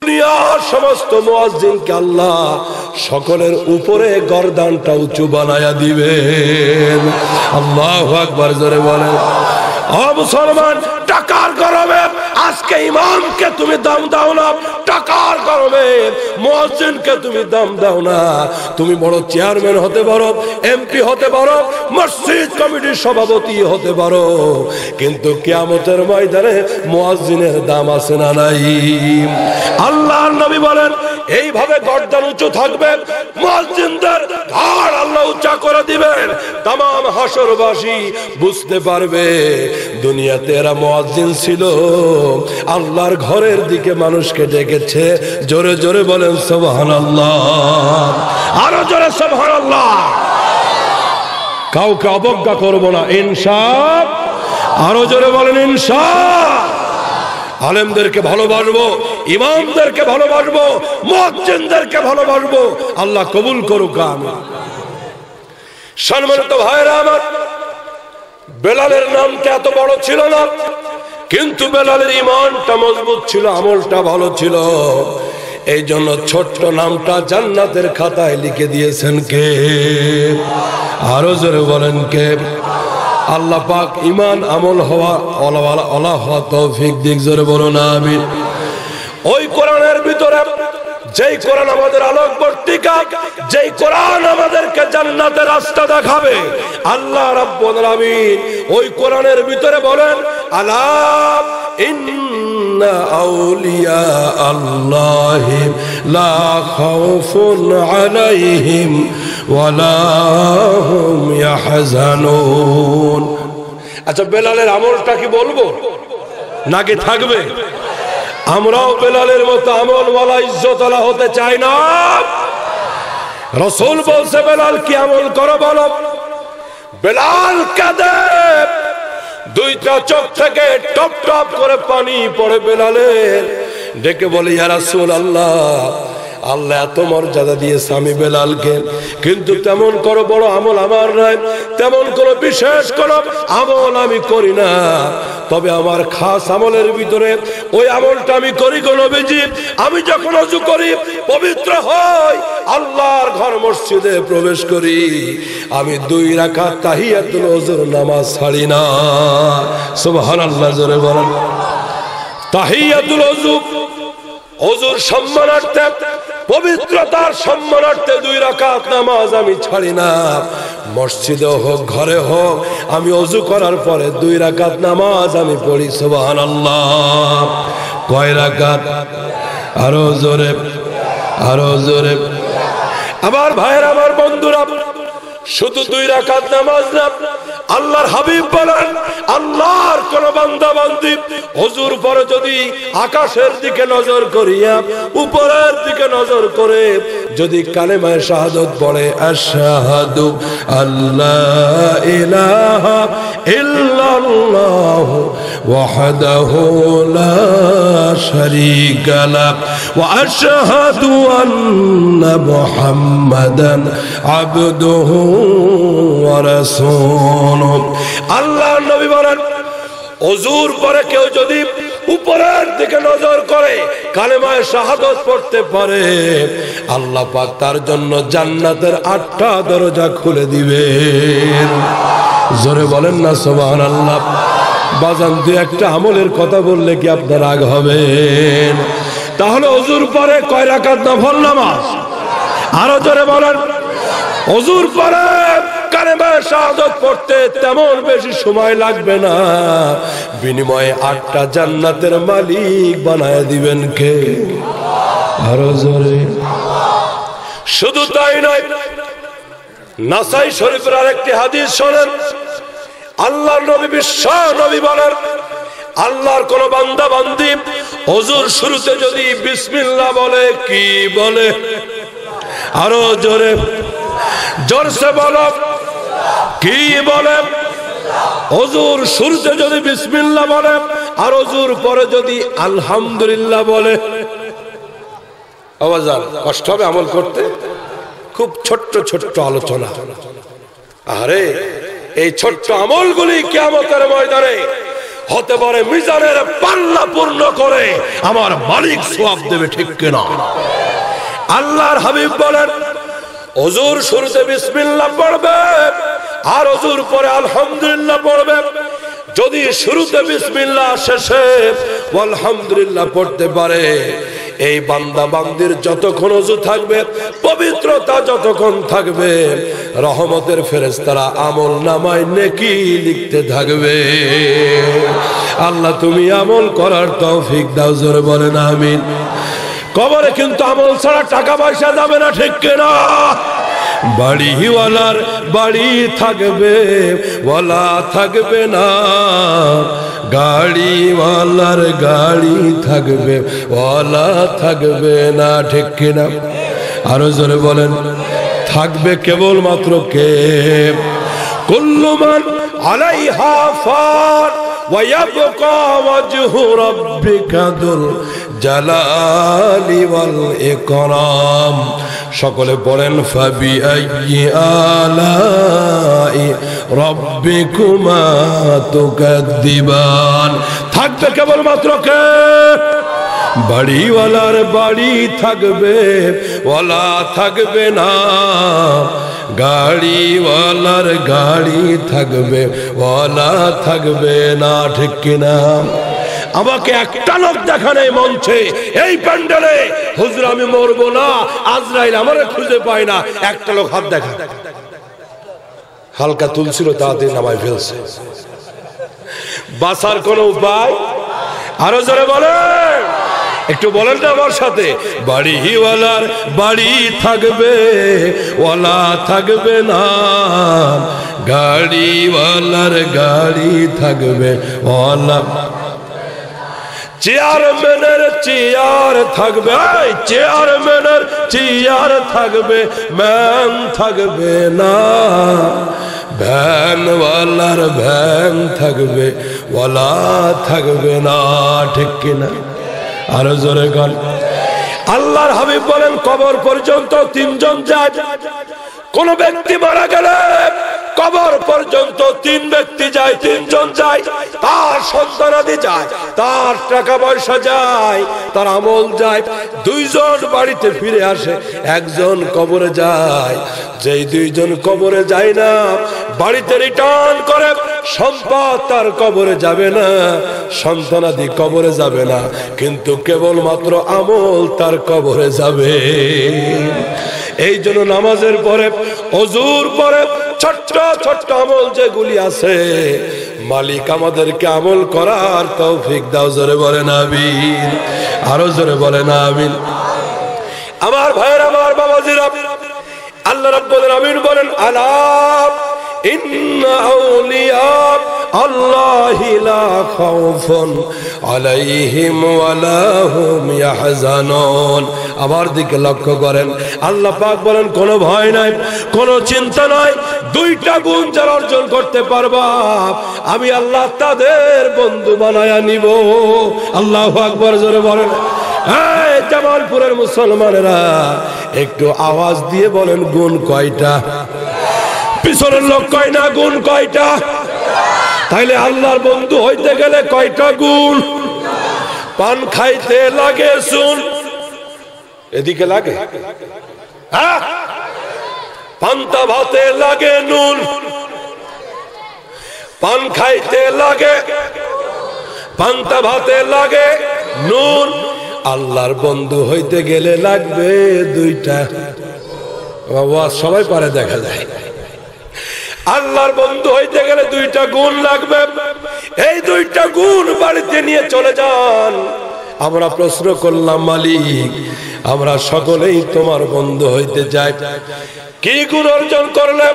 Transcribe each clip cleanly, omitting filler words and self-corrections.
দুনিয়ার সমস্ত মুয়াজ্জিনকে আল্লাহ সকলের উপরে গর্দানটা উঁচু বানায়া দিবেন। আল্লাহু আকবার, জোরে বলেন। ও মুসলমান, টাকার গরমে আজকে ইমামকে তুমি দাম দাও না, টাকার গরমে মুয়াজ্জিনকে তুমি দাম দাও না। তুমি বড় চেয়ারম্যান হতে পারো, এমপি হতে পারো, মসজিদ কমিটির সভাপতি হতে পারো, কিন্তু কিয়ামতের ময়দানে মুয়াজ্জিনের দাম আছে না নাই? আল্লাহর নবী বলেন এইভাবে গর্দান উঁচু থাকবে, মুয়াজ্জিনদের ঘাড় আল্লাহ উঁচা করে দিবেন। तमाम হাশরবাসী বুঝতে পারবে দুনিয়াতে এরা মুয়াজ্জিন ছিল, আল্লাহর ঘরের দিকে মানুষকে ডেকেছে। জোরে জোরে বলেন সুবহানাল্লাহ, আরো জোরে সুবহানাল্লাহ। কাউকে অবজ্ঞা করব না ইনশাআল্লাহ, আরো জোরে বলেন ইনশাআল্লাহ। আলেমদেরকে ভালোবাসবো, ইমামদেরকে ভালোবাসবো, মুয়াজ্জিনদেরকে ভালোবাসবো। আল্লাহ কবুল করুক, আমিন। সম্মানিত ভাইরা আমার, বেলালের নামটা এত বড় ছিল না, কিন্তু বেলালের ঈমানটা মজবুত ছিল, আমলটা ভালো ছিল। এই জন্য ছোট্ট নামটা জান্নাতের খাতায় লিখে দিয়েছেন কে? আরো জোরে বলেন কে? আল্লাহ পাক ঈমান আমল হওয়া ওলা হওয়া তৌফিক দিক, জোরে বলুন আমিন। ওই কোরআনের ভিতরে যেই কোরআন আমাদের আলোক বর্তিকা, যেই কোরআন আমাদেরকে জান্নাতের রাস্তা দেখাবে, আল্লাহ রাব্বুল আলামিন ওই কোরআনের ভিতরে বলেন আলা ইন্না আউলিয়া আল্লাহি লা খাউফুন আলাইহিম ওয়ালা হুম ইয়াহজানুন। আচ্ছা, বেলালের আমলটা কি বলবো নাকি থাকবে? আমরাও বেলালের মতো আমলওয়ালা ইজ্জতওয়ালা হতে চাই না। রাসূল বলছে বেলাল কি আমল করো বলো? বেলাল কাঁদে, দুইটা চোখ থেকে টপ টপ করে পানি পড়ে বেলালের। ডেকে বলে ইয়া রাসূলুল্লাহ, আল্লাহ এত মর্যাদা দিয়েছে আমি বেলালকে, কিন্তু তেমন কোনো বড় আমল আমার নাই, তেমন কোনো বিশেষ কোনো আমল আমি করি না। তবে আমার খাস আমলের ভিতরে ওই আমলটা আমি করি গো নবীজি, আমি যখন ওযু করি, পবিত্র হই, আল্লাহর ঘর মসজিদে প্রবেশ করি, আমি 2 রাকাত তাহিয়াতুল ওযুর নামাজ ছাড়ি না। সুবহানাল্লাহ, জোরে বলেন। তাহিয়াতুল ওযু, ওযুর সম্মানার্থে, পবিত্রতার সম্মানার্থে 2 রাকাত নামাজ আমি ছাড়ি না। মসজিদে হোক ঘরে হোক, আমি ওযু করার পরে 2 রাকাত নামাজ আমি পড়ি। সুবহানাল্লাহ। কয় রাকাত? আরো জোরে, আরো জোরে। আমার ভাইয়েরা, আমার বন্ধুরা, শুধু 2 রাকাত নামাজ না, আল্লাহর হাবিব বলেন আল্লাহর কোন বান্দা বান্দি ওযুর পরে যদি আকাশের দিকে নজর করিয়া উপরের দিকে নজর করে যদি কালেমায়ে শাহাদাত পড়ে, আশহাদু আল্লা ইলাহা ইল্লাল্লাহু ওয়াহদাহু লা শারীকা লাহু ওয়া আশহাদু আন্না মুহাম্মাদান আবদুহু ওয়া রাসূলুহু। আল্লাহর নবী বলেন ওযুর পরে কেউ যদি উপরের দিকে নজর করে কালেমায়ে শাহাদাত পড়তে পারে, আল্লাহ পাক তার জন্য জান্নাতের 8টা দরজা খুলে দিবেন। জোরে বলেন না সুবহানাল্লাহ। বাজান, 2-1টা আমলের কথা বললে কি আপনার রাগ হবেন? তাহলে ওযুর পরে কয় রাকাত নফল নামাজ? আরো জোরে বলেন। ওযুর পরে কালেমায়ে শাহাদাত পড়তে তেমন বেশি সময় লাগবে না, বিনিময়ে 8টা জান্নাতের মালিক বানায় দিবেন কে? আরো জোরে। শুধু তাই নয়, নাসাই শরীফের আরেকটি হাদিস শোনেন। আল্লাহর নবী বিশ্ব নবী বলেন আল্লাহর কোন বান্দা বান্দি ওযুর শুরুতে যদি বিসমিল্লাহ বলে, কি বলে? আরো জোরে, জোরসে বলো, কি বলে? ওযুর শুরুতে যদি বিসমিল্লাহ বলে আর ওযুর পরে যদি আলহামদুলিল্লাহ বলে, আওয়াজ কষ্ট হবে আমল করতে। খুব ছোট্ট ছোট্ট আলোচনা। আরে এই ছোট্ট আমলগুলি কিয়ামতের ময়দানে হতে পারে মিজানের পাল্লা পূর্ণ করে আমার মালিক সওয়াব দেবে, ঠিক কিনা? আল্লাহর হাবিব বলেন ওযুর শুরুতে বিসমিল্লাহ পড়বে আর ওযুর পরে আলহামদুলিল্লাহ পড়বে। যদি শুরুতে বিসমিল্লাহ শেষে আলহামদুলিল্লাহ পড়তে পারে, এই বান্দা বান্দির যতক্ষণ ওযু থাকবে, পবিত্রতা যতক্ষণ থাকবে, রহমতের ফেরেশতারা আমল নামায় নেকি লিখতে থাকবে। আল্লাহ তুমি আমল করার তৌফিক দাও, জোরে বলেন আমিন। কবরে কিন্তু আমল ছাড়া টাকা পয়সা যাবে না, ঠিক কিনা? বাড়িওয়ালার বাড়ি থাকবে, ওয়ালা থাকবে না, গাড়িওয়ালার গাড়ি থাকবে, ওয়ালা থাকবে না, ঠিক কিনা? আরো জোরে বলেন। থাকবে কেবলমাত্র কে? কুল্লু মান আলাইহা ফান ওয়া ইয়াবকা ওয়াজহু রাব্বিকা যুল জালালি ওয়াল ইকরাম। সকলে পড়েন ফাবিআইয়ি আলাই রাব্বিকুমা তুকাদ্দিবান। থাকবে কেবলমাত্র কে? বাড়িওয়ালার বাড়ি থাকবে, ওয়ালা থাকবে না, গাড়িওয়ালার গাড়ি থাকবে, ওয়ালা থাকবে না, ঠিক কিনা? আমাকে একটা লোক দেখান এই মঞ্চে, এই প্যান্ডেলে, হুজুর আমি মরবো না, আজরাইল আমারে খুঁজে পায় না, একটা লোক হাত দেখা। হালকা তুলছিল, তাড়াতাড়ি নামায় ফেলছে। বাঁচার কোন উপায়? আরো জোরে বলেন, একটু বলেন না আমার সাথে। বাড়িওয়ালার বাড়ি থাকবে, ওয়ালা থাকবে না, গাড়িওয়ালার গাড়ি থাকবে, ওয়ালা। চেয়ারম্যানের চেয়ার থাকবে, চেয়ারম্যানের চেয়ার থাকবে, ম্যান থাকবে না, ভ্যানওয়ালার ভ্যান থাকবে, ওয়ালা থাকবে না, ঠিক কিনা? আরো জোরে গান। আল্লাহর হাবিব বলেন কবর পর্যন্ত তিনজন যায়। কোন ব্যক্তি মারা গেলে কবর পর্যন্ত তিন ব্যক্তি যায়, তিনজন যায়। তার সন্তানাদি যায়, তার টাকা পয়সা যায়, তার আমল যায়। দুইজন বাড়িতে ফিরে আসে, একজন কবরে যায়। যেই দুইজন কবরে যায় না, বাড়িতে রিটার্ন করে, সম্পদ তার কবরে যাবে না, সন্তানাদি কবরে যাবে না, কিন্তু কেবলমাত্র আমল তার কবরে যাবে। এই জন্য নামাজের পরে, ওযুর পরে ছোট্ট ছোট্ট আমল যেগুলি আছে, মালিক আমাদেরকে আমল করার তৌফিক দাও, জোরে বলেন আমিন। আরো জোরে বলেন আমিন। আমার ভাইয়ের, আমার বাবাজিরা, আল্লাহ রাব্বুল আলামিন বলেন আলা ইন্না আউলিয়া আল্লাহি লা খাউফুন আলাইহিম ওয়া লা হুম ইয়াহজানুন। আমার দিকে লক্ষ্য করেন, আল্লাহ পাক বলেন কোনো ভয় নাই, কোনো চিন্তা নাই। দুইটা গুণ যারা অর্জন করতে পারবা, আমি আল্লাহ তাদের বন্ধু বানায়া নিব। আল্লাহু আকবার, জোরে বলেন। এই জামালপুরের মুসলমানেরা একটু আওয়াজ দিয়ে বলেন গুণ কয়টা? পিছনের লোক কয় না গুণ কয়টা? তাইলে আল্লাহর বন্ধু হইতে গেলে কয়টা গুণ? পান খাইতে লাগে শুন, এদিকে লাগে, হ্যাঁ, পান্তা ভাতে লাগে নুন, পান খাইতে লাগে, পান্তা ভাতে লাগে নুন। আল্লাহর বন্ধু হইতে গেলে লাগবে দুইটা। সবাই পারে, দেখা যায়। আল্লাহর বন্ধু হইতে গেলে দুইটা গুণ লাগবে। এই দুইটা গুণ বাড়িতে নিয়ে চলে যান। আমরা প্রশ্ন করলাম, মালিক আমরা সকলেই তোমার বন্ধু হইতে চাই, কি গুণ অর্জন করলে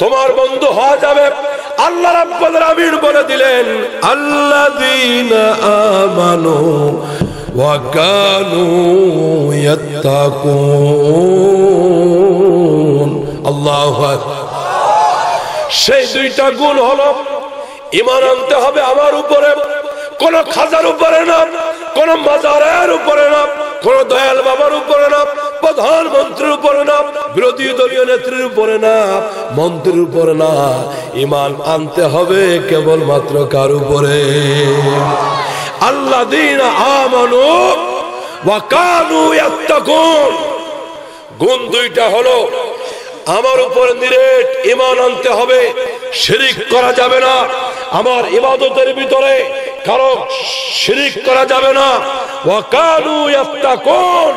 তোমার বন্ধু হওয়া যাবে? আল্লাহ রাব্বুল আলামিন বলে দিলেন আল্লাযীনা আমানু ওয়া কানু ইয়াত্তাকুন। আল্লাহু আকবার। সেই দুইটা গুণ হলো, ঈমান আনতে হবে আমার উপরে, কোন খাজার উপরে না, কোন মাজারের উপরে না, কোন দয়াল বাবার উপরে না, প্রধানমন্ত্রীর উপরে না, বিরোধী দলীয় নেত্রীর উপরে না, মন্ত্রীর উপরে না, ঈমান আনতে হবে কেবলমাত্র কার উপরে? আল্লাযীনা আমানু ওয়া কানু ইয়াত্তাকুন। গুণ দুইটা হলো, আমার উপর নিরেট ঈমান আনতে হবে, শিরিক করা যাবে না, আমার ইবাদতের ভিতরে কারো শিরিক করা যাবে না। ওয়া কানু ইয়াত্তাকুন,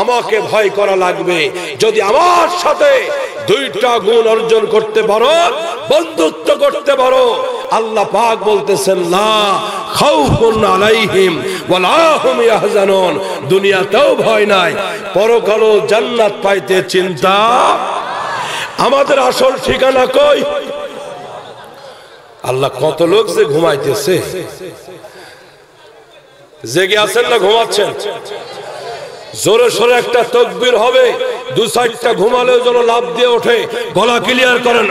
আমাকে ভয় করা লাগবে। যদি আমার সাথে দুইটা গুণ অর্জন করতে পারো, বন্ধুত্ব করতে পারো, আল্লাহ পাক বলতেছেন লা খাউফুন আলাইহিম ওয়ালা হুম ইয়াহজানুন। দুনিয়াতেও ভয় নাই, পরকালেও জান্নাত পাইতে চিন্তা। আমাদের আসল ঠিকানা কই? আল্লাহ, কত লোক যে ঘুমাইতেছে, জেগে আছেন না ঘুমাচ্ছেন? জোরে সোরে একটা তাকবীর হবে, দু চারটা ঘুমালেও যেন লাভ দিয়ে ওঠে। গলা ক্লিয়ার করেন,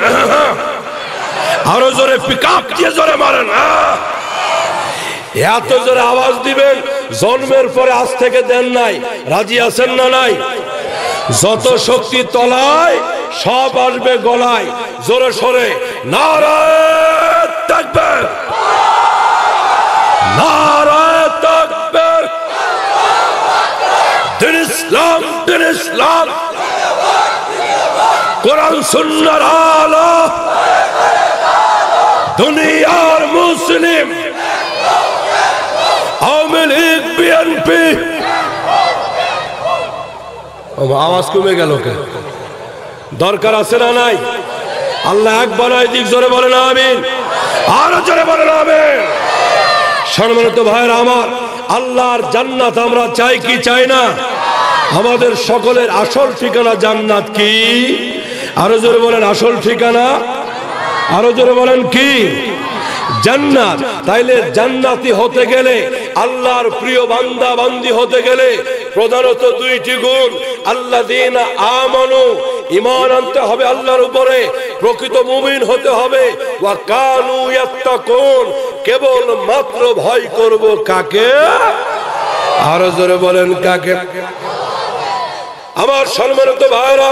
আরো জোরে পিকআপ দিয়ে জোরে মারেন। এত জোরে আওয়াজ দিবেন, জন্মের পরে আজ থেকে দেন নাই। রাজি আছেন না নাই? যত শক্তি তলায় সব আসবে গলায়। জোরে সোরে নারায়ে তাকবীর, নারায়ে তাকবীর। দিন ইসলাম, দিন ইসলাম, কোরআন সুন্নাহর আলো, দুনিয়ার মুসলিম, আওয়ামী লীগ, বিএনপি। আওয়াজ কমে গেল কে? দরকার আছে না নাই? আল্লাহ এক বানাই দিক, জোরে বলেন আমিন, আরো জোরে বলেন আমিন। সম্মানিত ভাইরা আমার, আল্লাহর জান্নাত আমরা চাই কি চাই না? আমাদের সকলের আসল ঠিকানা জান্নাত কি? আরো জোরে বলেন আসল ঠিকানা, আরো জোরে বলেন কি? জান্নাত। তাইলে জান্নাতি হতে গেলে, আল্লাহর প্রিয় বান্দা বান্দি হতে গেলে প্রধানত দুইটি গুণ। আল্লাযীনা আমানু, ঈমান আনতে হবে আল্লাহর উপরে, প্রকৃত মুমিন হতে হবে। ওয়া কানু ইয়াত্তাকুন, কেবল মাত্র ভয় করব কাকে? আরো জোরে বলেন কাকে? আমার সম্মানিত ভাইরা,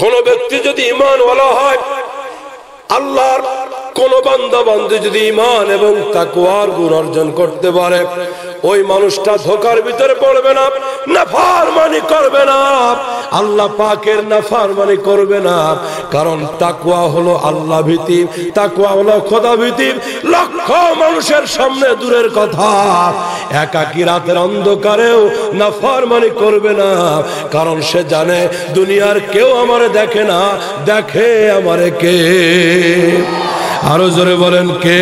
কোন ব্যক্তি যদি ঈমানওয়ালা হয়, আল্লাহর কোন বান্দা বান্দী যদি ঈমান এবং তাকওয়ার গুণ অর্জন করতে পারে, ওই মানুষটা ধোঁকার ভিতরে পড়বে না, নাফরমানি করবে না, আল্লাহ পাকের নাফরমানি করবে না। কারণ তাকওয়া হলো আল্লাহ ভীতি, তাকওয়া হলো খোদা ভীতি। লক্ষ মানুষের সামনে দূরের কথা, একাকী রাতের অন্ধকারেও নাফরমানি করবে না। কারণ সে জানে দুনিয়ার কেউ আমারে দেখে না, দেখে আমারে কে? আরো জোরে বলেন কে?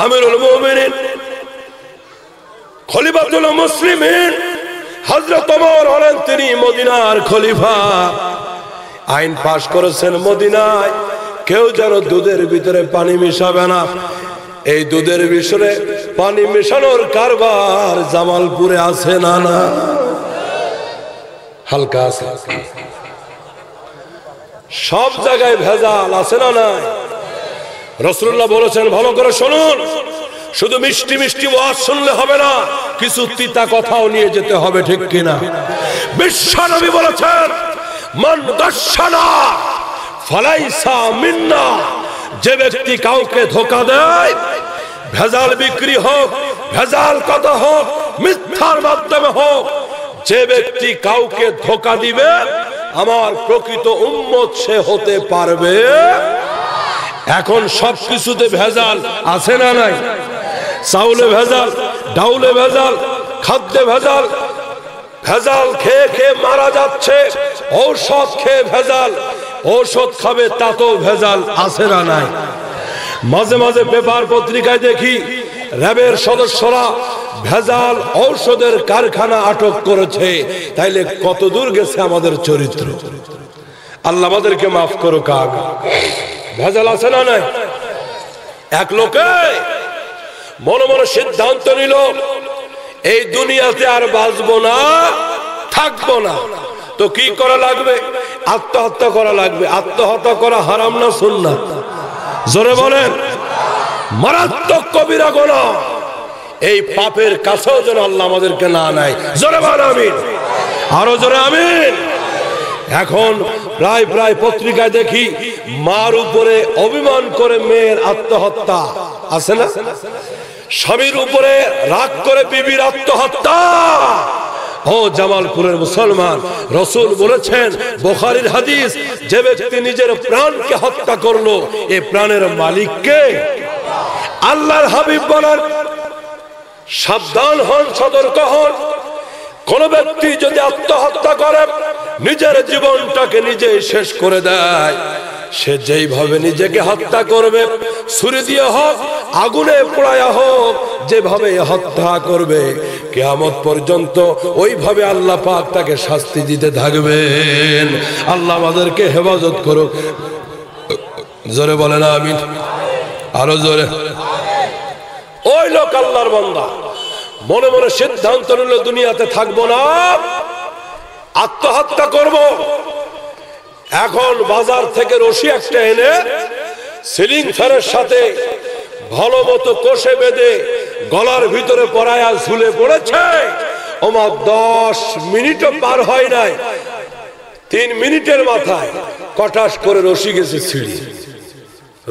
আমিরুল মুমিনিন, খলিফাতুল মুসলিমিন হযরত ওমর হলেন তিনি মদিনার খলিফা। আইন পাশ করেছেন মদিনায়, কেউ যেন দুধের ভিতরে পানি মিশাবে না। এই দুধের ভিতরে পানি মেশানোর কারবার জামালপুরে আছে না? না, হালকা আছে। সব জায়গায় ভেজাল আছে না? নাই। রাসূলুল্লাহ বলেছেন, ভালো করে শুনুন, শুধু মিষ্টি মিষ্টি ওয়াজ শুনলে হবে না, কিছু তিতা কথাও নিয়ে যেতে হবে, ঠিক কিনা? বিশ্বনবী বলেছেন, মান গাশশানা ফালাইসা মিন্না, যে ব্যক্তি কাউকে ধোঁকা দেয়, ভেজাল বিক্রি হোক, ভেজাল কথা হোক, মিথ্যার মাধ্যমে হোক, যে ব্যক্তি কাউকে ধোঁকা দিবে, আমার প্রকৃত উম্মত সে হতে পারবে। এখন সবকিছুতে ভেজাল আছে না নাই? চাউলে ভেজাল, ডাউলে ভেজাল, খাদ্যে ভেজাল, ভেজাল খেয়ে খেয়ে মারা যাচ্ছে, ঔষধ খেয়ে ভেজাল, ঔষধ খাবে তাতেও ভেজাল আছে না নাই? মাঝে মাঝে পেপার পত্রিকায় দেখি র্যাবের সদস্যরা ভেজাল ঔষধের কারখানা আটক করেছে। তাইলে কত দূর গেছে আমাদের চরিত্র? আল্লাহ আমাদেরকে মাফ করো। কাক ভেজাল আছে না নাই? এক লোকে মনে মনে সিদ্ধান্ত নিল, এই দুনিয়াতে আর বাঁচবো না, থাকবো না। তো কি করা লাগবে? আত্মহত্যা করা লাগবে। আত্মহত্যা করা হারাম না সুন্নাত? জোরে বলেন। মারাত্মক কবিরা গুনাহ। এই পাপের কাছেও যেন আল্লাহ আমাদেরকে না নেয়। জোরে বলেন আমিন। আরো জোরে আমিন। এখন প্রায় প্রায় পত্রিকায় দেখি মার উপরে অভিমান করে মেয়ের আত্মহত্যা, আছে না? স্বামীর উপরে রাগ করে বিবির আত্মহত্যা। ও জামালপুরের মুসলমান, রাসূল বলেছেন, বুখারীর হাদিস, যে ব্যক্তি নিজের প্রাণকে হত্যা করলো এই প্রাণের মালিক কে? আল্লাহর হাবিব বলেন, সাবধান হন, সতর্ক হন। কোন ব্যক্তি যদি আত্মহত্যা করে, নিজের জীবনটাকে নিজেই শেষ করে দেয়, সে যেইভাবে নিজেকে হত্যা করবে, ছুরি দিয়ে হোক, আগুনে পোড়ায়া হোক, যেভাবে হত্যা করবে, কিয়ামত পর্যন্ত ওইভাবে আল্লাহ পাক তাকে শাস্তি দিতে থাকবেন। আল্লাহ আমাদেরকে হেফাজত করুক। জোরে বলেন আমিন, আরো জোরে। ওই লোক আল্লাহর বান্দা মনে মনে সিদ্ধান্ত নিল দুনিয়াতে থাকবো না, আত্মহত্যা করব। এখন বাজার থেকে রশি একটা এনে সিলিং ফ্যানের সাথে ভালো মতো কষে বেঁধে গলার ভিতরে পরায়া ঝুলে পড়েছে। ওমা 10 মিনিটও পার হয় নাই, 3 মিনিটের মাথায় কটাস করে রশি গেছে ছিঁড়ি।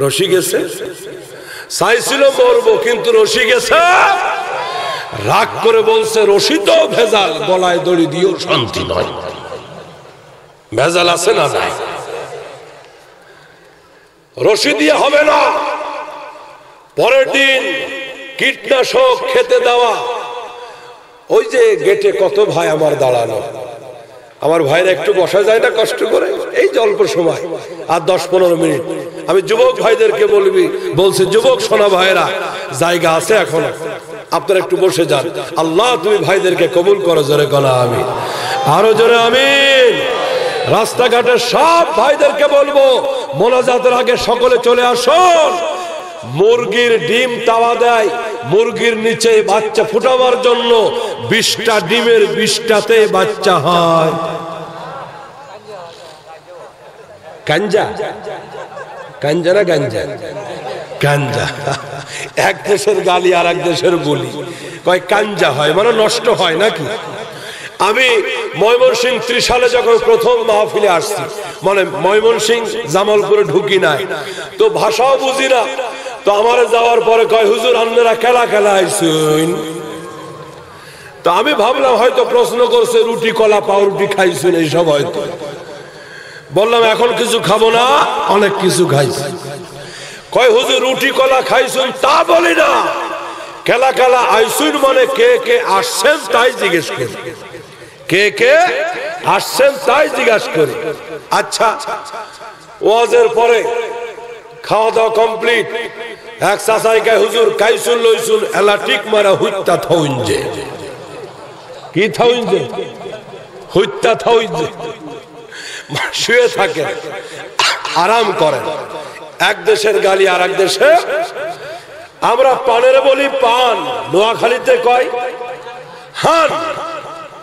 রশি গেছে, চাইছিল মরবো, কিন্তু রশি গেছে। রাগ করে বলছে, রশি তো ভেজাল, গলায় দড়ি দিয়েও শান্তি নয়। ভেজাল আছে না? নাই। রশি দিয়ে হবে না। পরের দিন কীটনাশক খেতে দেওয়া। ওই যে গেটে কত ভাই আমার দাঁড়ানো, আমার ভাইরা একটু বসা যায় না কষ্ট করে? এই যে অল্প সময়, আর 10-15 মিনিট। আমি যুবক ভাইদেরকে বলছি, যুবক সোনা ভাইরা, জায়গা আছে এখন, আপনারা একটু বসে যান। আল্লাহ তুমি ভাইদেরকে কবুল করো। জোরে কনা আমিন, আরো জোরে আমিন। রাস্তাঘাটের সব ভাইদেরকে বলবো, মোনাজাতের আগে সকলে চলে আসুন। মুরগির ডিম তাওয়া দেয়, মুরগির নিচে বাচ্চা ফুটাবার জন্য 20টা ডিমের 20টাতে বাচ্চা হয়। গাঞ্জা, গাঞ্জা না গাঞ্জা? গাঞ্জা। এক দেশের গালি আর এক দেশের বলি, কয় গাঞ্জা হয় মানে নষ্ট হয় নাকি? আমি ময়মনসিংহ 30 সালে যখন প্রথম মাহফিলে আসছি, মানে ময়মনসিংহ জামালপুরে ঢুকি নাই, তো ভাষাও বুঝি না। তো আমার যাওয়ার পরে কয়, হুজুর আপনারা খেলা খেলা আইসুন। তো আমি ভাবলাম হয়তো প্রশ্ন করছে, রুটি কলা পাউরুটি খাইছুন এইসব হয়তো। বললাম এখন কিছু খাবো না, অনেক কিছু খাইছি। কয় হুজুর রুটি কলা খাইছুন তা বলি না, খেলা খেলা আইসুন মানে কে কে আসছেন তাই জিজ্ঞেস করি, কে কে আসছেন তাই জিজ্ঞাসা করি। আচ্ছা, ওয়াজের পরে খাওয়া দাওয়া কমপ্লিট। এক চাচাই কয়, হুজুর কাইসুন লইছুন এলা টিক মারা হুইত্তা থাউইনজে। কি থাউইনজে? হুইত্তা থাউইনজে। শুয়ে থাকে, আরাম করেন। এক দেশের গালি আর এক দেশে। আমরা পানের বলি পান, নোয়াখালীতে কয় হান।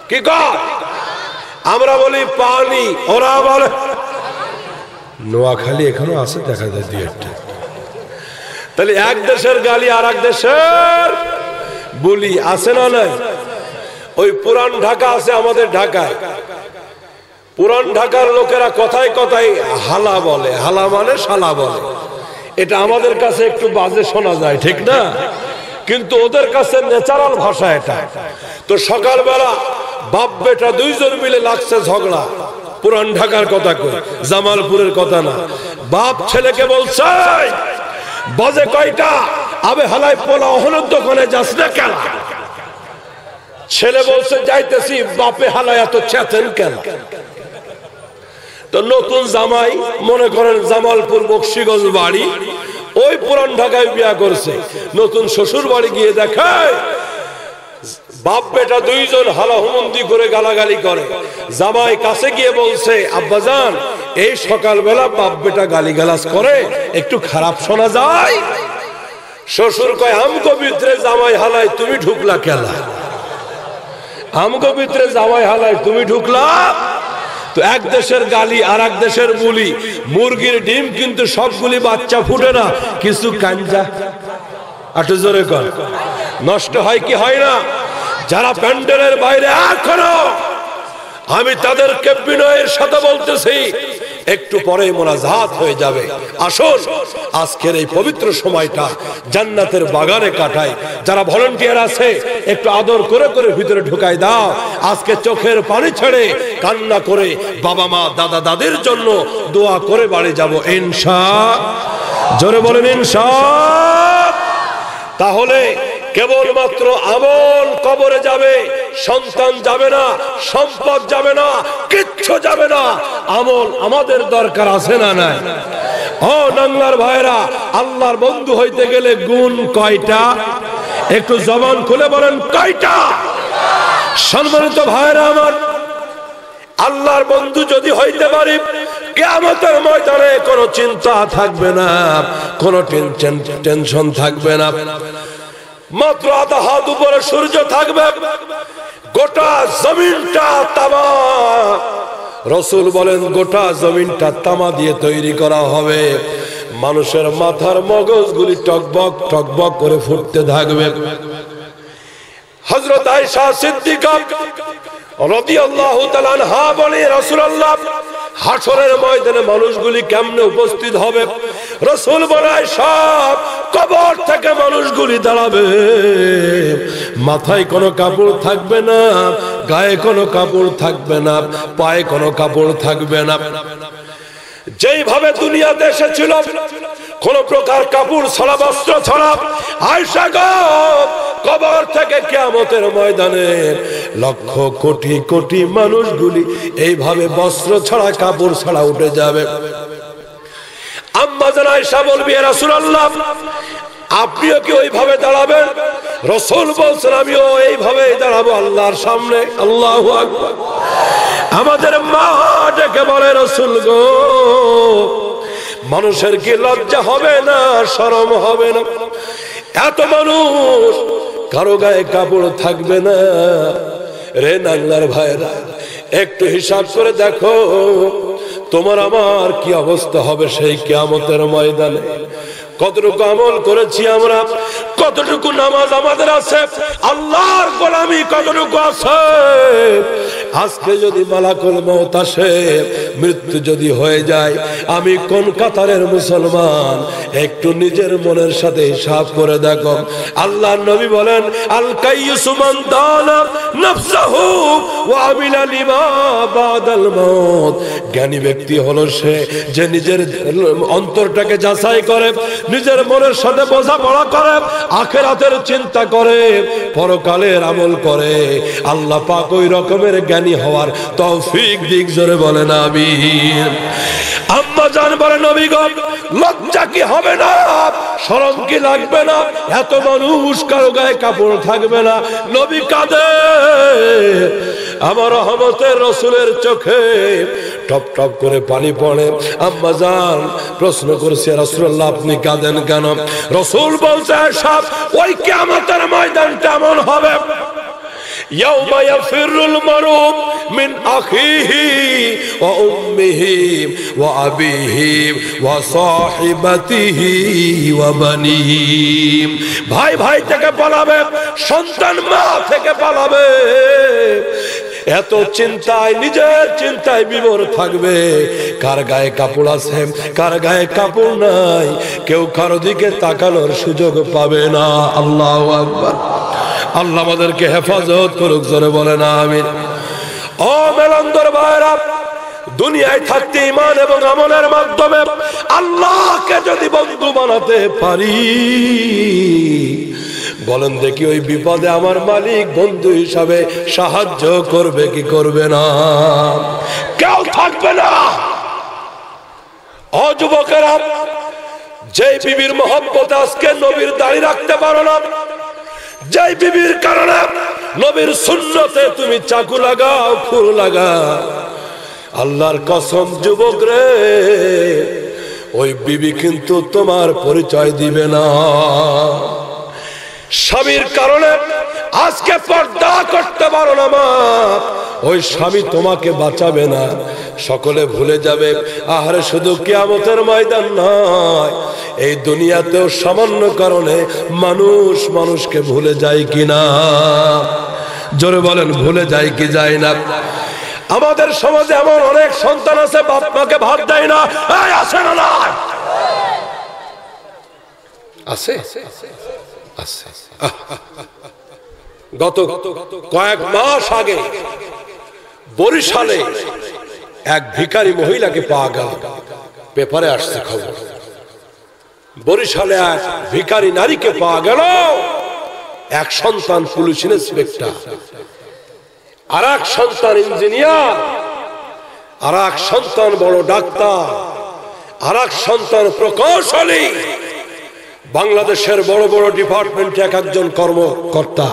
কি কয়? আমরা বলি পানি, ওরা বলে। নোয়াখালী এখনো আছে, দেখা যায় 2-1টা। তাহলে এক দেশের গালি আর এক দেশের বলি আছে না নাই? ওই পুরান ঢাকা আছে আমাদের ঢাকায়, পুরান ঢাকার লোকেরা কথায় কথায় হালা বলে, হালা মানে শালা বলে। এটা আমাদের কাছে একটু বাজে শোনা যায়, ঠিক না? কিন্তু ওদের কাছে ন্যাচারাল ভাষা এটা। তো সকালবেলা বাপ বেটা 2 জন মিলে লাগছে ঝগড়া। পুরান ঢাকার কথা কই, জামালপুরের কথা না। বাপ ছেলেকে বলছে, বাজে কয়টা? আবে হালাই পোলা ওহনের দোকানে যাস না কেন? ছেলে বলছে যাইতেছি। বাপে হালাই এত চেতেন কেন? তো নতুন জামাই, মনে করেন জামালপুর বক্সিগঞ্জ বাড়ি, ওই পুরান ঢাকায় বিয়া করছে। নতুন শ্বশুর বাড়ি গিয়ে দেখে বাপ বেটা 2 জন হালাহুমন্দি করে গালাগালি করে। জামাই কাছে গিয়ে বলছে, আব্বাজান এই সকালবেলা বাপ বেটা গালিগালাজ করে, একটু খারাপ শোনা যায়। শ্বশুর কয়, আমগো ভিতরে জামাই হালাই তুমি ঢুকলা কেলা? আমগো ভিতরে জামাই হালাই তুমি ঢুকলা? তো এক দেশের গালি আর এক দেশের বুলি। মুরগির ডিম কিন্তু সবগুলি বাচ্চা ফুটে না, কিছু কাঞ্জা। আটু জোরে কর, নষ্ট হয় কি হয় না? যারা প্যান্ডেলের বাইরে এখনো আমি তাদেরকে বিনয়ের সাথে বলতেছি, একটু পরে মোনাজাত হয়ে যাবে। আসুন আজকের এই পবিত্র সময়টা জান্নাতের বাগানে কাটাই। যারা ভলান্টিয়ার আছে একটু আদর করে করে ভিতরে ঢুকাই দাও। আজকে চোখের পানি ছেড়ে কান্না করে বাবা মা দাদা দাদির জন্য দোয়া করে বাড়ি যাব ইনশাআল্লাহ। জোরে বলেন ইনশাআল্লাহ। তাহলে কেবলমাত্র আমল কবরে যাবে, সন্তান যাবে না, সম্পদ যাবে না, কিচ্ছু যাবে না। আমল আমাদের দরকার আছে না নাই? ও নাংলার ভাইরা, আল্লাহর বন্ধু হইতে গেলে গুণ কয়টা? একটু জবান খুলে বলেন কয়টা? সম্মানিত ভাইরা আমার, আল্লাহর বন্ধু যদি হইতে পারি, কিয়ামতের ময়দানে কোনো চিন্তা থাকবে না, কোনো টেনশন থাকবে না। মাত্র আধা হাত উপরে সূর্য থাকবে, গোটা জমিনটা তামা। রাসূল বলেন গোটা জমিনটা তামা দিয়ে তৈরি করা হবে। মানুষের মাথার মগজগুলি টকবক টকবক করে ফুটতে থাকবে। হযরত আয়েশা সিদ্দিকা রাদিয়াল্লাহু তাআলা আনহা বলে, রাসূলুল্লাহ হাশরের ময়দানে মানুষগুলি কেমনে উপস্থিত হবে? রাসূল বলে, সব কবর থেকে মানুষগুলি দাঁড়াবে, মাথায় কোনো কাপড় থাকবে না, গায়ে কোনো কাপড় থাকবে না, পায়ে কোনো কাপড় থাকবে না। যেইভাবে দুনিয়াতে এসেছিল কোন প্রকার কাপড় ছাড়া, বস্ত্র ছাড়া, আয়েশা গো কবর থেকে কিয়ামতের ময়দানে লক্ষ কোটি কোটি মানুষগুলি এইভাবে বস্ত্র ছাড়া কাপড় ছাড়া উঠে যাবে। আম্মা জান আয়েশা বলবি, ইয়া রাসূলুল্লাহ আপনিও কি ওইভাবে দাঁড়াবেন? রাসূল বলছেন আমিও এইভাবে দাঁড়াবো আল্লাহর সামনে। আল্লাহু আকবার। আমাদের মা ডেকে বলে, রাসূল গো মানুষের কি লজ্জা হবে না, শরম হবে না? এত মানুষ, কারো গায়ে কাপড় থাকবে না। রে নাংলার ভাইরা, একটু হিসাব করে দেখো তোমার আমার কি অবস্থা হবে সেই কিয়ামতের ময়দানে। কতটুকু আমল করেছি আমরা, কতটুকু নামাজ আমাদের আছে, আল্লাহর গোলামি কতটুকু আছে। আজকে যদি মালাকুল মউত আসে, মৃত্যু যদি হয়ে যায়, আমি কোন কাতারের মুসলমান? একটু নিজের মনের সাথে হিসাব করে দেখো। আল্লাহর নবী বলেন, আল কাইয়্যিসু মান দানা নাফসাহু ওয়া আমিলা লিমা বাদাল মাউত। জ্ঞানী ব্যক্তি হলো সে যে নিজের অন্তরটাকে যাচাই করে, নিজের মনের সাথে বোঝাপড়া করে, আখিরাতের চিন্তা করে, পরকালের আমল করে। আল্লাহ পাক ওই রকমের জ্ঞানী হওয়ার তৌফিক দিক। জোরে বলেন আমিন। আম্মা জান বলে, নবী গো লজ্জা কি হবে না, শরম কি লাগবে না? এত মানুষ, কারো গায়ে কাপড় থাকবে না। নবী কাঁদে, আমার রহমতের রাসূলের চোখে টপ টপ করে পানি পড়ে। আম্মা জান প্রশ্ন করছে, রাসূলুল্লাহ আপনি কাঁদেন কেন? রাসূল বলছে, সব ওই কিয়ামতের ময়দানটা এমন হবে, ইয়াউমা ইয়াফিরুল মারউ মিন আখিহি ওয়া উম্মিহি ওয়া আবিহি ওয়া সাহিবাতিহি ওয়া বানিহি। ভাই ভাই থেকে পালাবে, সন্তান মা থেকে পালাবে। এত চিন্তায়, নিজের চিন্তায় বিভোর থাকবে। কার গায়ে কাপড় আছে, কার গায়ে কাপড় নাই, কেউ কারো দিকে তাকানোর সুযোগ পাবে না। আল্লাহু আকবার। আল্লাহ আমাদেরকে হেফাজত করুক। জোরে বলেন আমিন। ও মেলন্দর ভাইরা, দুনিয়ায় থাকতে ঈমান এবং আমলের মাধ্যমে আল্লাহকে যদি বন্ধু বানাতে পারি, বলেন দেখি ওই বিপদে আমার মালিক বন্ধু হিসাবে সাহায্য করবে কি করবে না? কেউ থাকবে না। ও যুবকেরা, যে বিবির মহব্বতে আজকে নবীর দাড়ি রাখতে পারো না, যে বিবির কারণে নবীর সুন্নতে তুমি চাকু লাগাও, ফুল লাগাও, আল্লাহর কসম যুবক রে, ওই বিবি কিন্তু তোমার পরিচয় দিবে না। স্বামীর কারণে আজকে পর্দা করতে পারো না মা, ওই স্বামী তোমাকে বাঁচাবে না। সকলে ভুলে যাবে। আহারে শুধু কিয়ামতের ময়দান নয়, এই দুনিয়াতেও সামান্য কারণে মানুষ মানুষকে ভুলে যায় কিনা? জোরে বলেন, ভুলে যায় কি যায় না? আমাদের সমাজে এমন অনেক সন্তান আছে বাপ মাকে ভাত দেয় না, আছে না নাই? আছে আছে। গত কয়েক মাস আগে বরিশালে এক ভিখারি মহিলাকে পাওয়া গেল, পেপারে আসছে খবর। বরিশালে এক ভিখারি নারীকে পাওয়া গেল, এক সন্তান পুলিশ ইন্সপেক্টর, আর এক সন্তান ইঞ্জিনিয়ার, আর এক সন্তান বড় ডাক্তার, আর এক সন্তান প্রকৌশলী। বাংলাদেশের বড় বড় ডিপার্টমেন্টে এক একজন কর্মকর্তা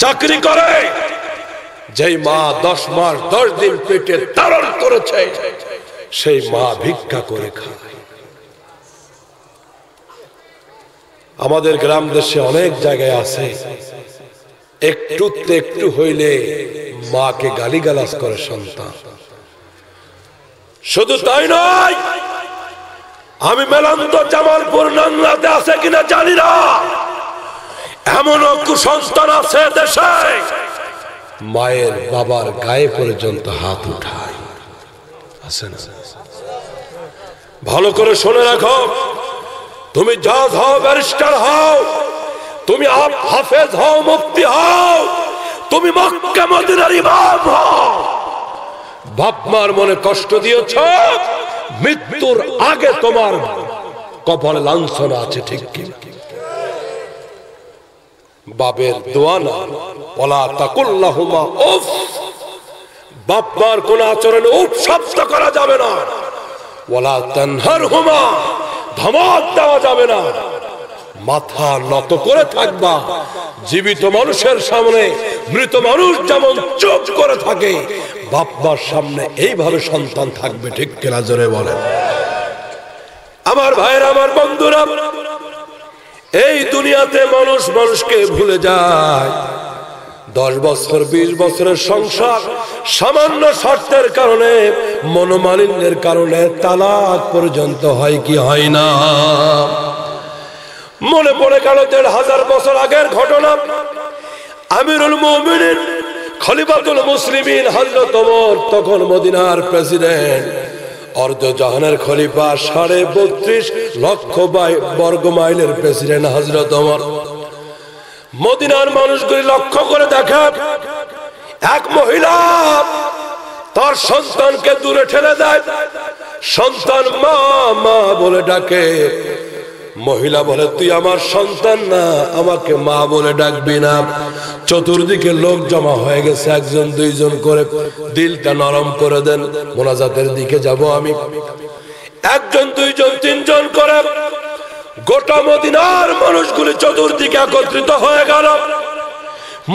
চাকরি করে। যেই মা 10 মাস 10 দিন পেটে ধারণ করেছে, সেই মা ভিক্ষা করে খায়। আমাদের গ্রাম দেশে অনেক জায়গায় আছে, একটু হইলে মাকে গালিগালাজ করে সন্তান। শুধু তাই নয়, আমি মেলান্ত জামালপুর নাংলাতে আছে কিনা জানি না, এমনও কুসন্তান আছে দেশে মায়ের বাবার গায়ে পর্যন্ত হাত উঠায়। আছে না? ভালো করে শুনে রাখো, তুমি জাজ হও, ব্যারিস্টার হও, তুমি হাফেজ হও, মুফতি হও, তুমি মক্কা মদিনার ইমাম হও, বাপ মার মনে কষ্ট দিয়েছ, মৃত্যুর আগে তোমার কপালে লাঞ্ছনা আছে, ঠিক কি? বাপের দোয়া না, ওয়ালা তাকুল্লাহুমা উফ, বাপ মার কোন আচরণে উফ শব্দ করা যাবে না। ওয়ালা তানহারহুমা, ধমক দেওয়া যাবে না। মাথা নত করে থাকবা। জীবিত মানুষের সামনে মৃত মানুষ যেমন চুপ করে থাকে, বাপ মার সামনে এইভাবে সন্তান থাকবে, ঠিক কিনা জোরে বলেন। আমার ভাইরা, আমার বন্ধুরা, এই দুনিয়াতে মানুষ মানুষকে ভুলে যায়। 10 বছর 20 বছরের সংসার সামান্য স্বার্থের কারণে, মনোমালিন্যের কারণে তালাক পর্যন্ত হয় কি হয় না? মনে পড়ে গেল 1500 বছর আগের ঘটনা। আমিরুল মুমিনিন খলিফাতুল মুসলিমিন হযরত ওমর, তখন মদিনার প্রেসিডেন্ট, অর্ধজাহানের খলিফা, 32.5 লক্ষ বর্গ মাইলের প্রেসিডেন্ট হযরত ওমর। মদিনার মানুষগুলি লক্ষ্য করে দেখে, এক মহিলা তার সন্তানকে দূরে ঠেলে দেয়। সন্তান মা মা বলে ডাকে। মহিলা বলে, তুই আমার সন্তান না, আমাকে মা বলে ডাকবি না। চতুর্দিকে লোক জমা হয়ে গেছে, 1 2 জন করে। দিলটা নরম করে দেন, মোনাজাতের দিকে যাব আমি। 1 জন 2 জন 3 জন করে গোটা মদিনার মানুষগুলি চতুর্দিকে একত্রিত হয়ে গেল।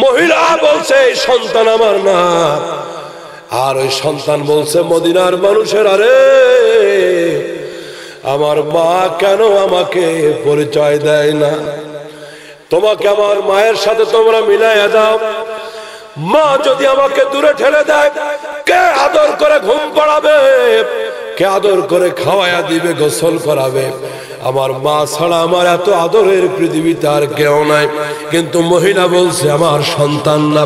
মহিলা বলছে, এই সন্তান আমার না। আর ওই সন্তান বলছে, মদিনার মানুষের, আরে আমার মা কেন আমাকে পরিচয় দেয় না? তোমাকে আমার মায়ের সাথে তোমরা মিলাইয়া দাও। মা যদি আমাকে দূরে ঠেলে দেয়, কে আদর করে ঘুম পাড়াবে? কে আদর করে খাওয়াইয়া দিবে, গোসল করাবে? আমার মা ছাড়া আমার এত আদরের পৃথিবীতে আর কেউ নাই। কিন্তু মহিলা বলছে, আমার সন্তান না।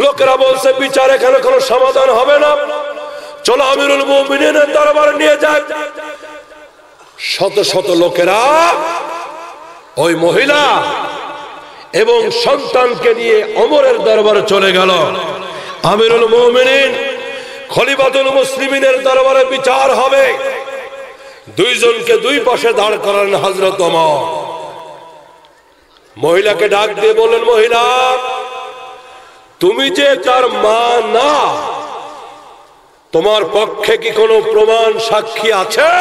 লোকেরা বলছে, বিচার এখানে কোনো সমাধান হবে না, চলো আমিরুল মুমিনিনের দরবারে নিয়ে যাই। শত শত লোকেরা ওই মহিলা এবং সন্তানকে নিয়ে ওমরের দরবারে চলে গেল। আমিরুল মুমিনিন খলিফাতুল মুসলিমিনের দরবারে বিচার হবে। 2 জনকে 2 পাশে দাঁড় করালেন হযরত ওমর। মহিলাকে ডাক দিয়ে বললেন, মহিলা, তুমি যে তার মা না, তোমার পক্ষে কি কোনো প্রমাণ সাক্ষী আছে?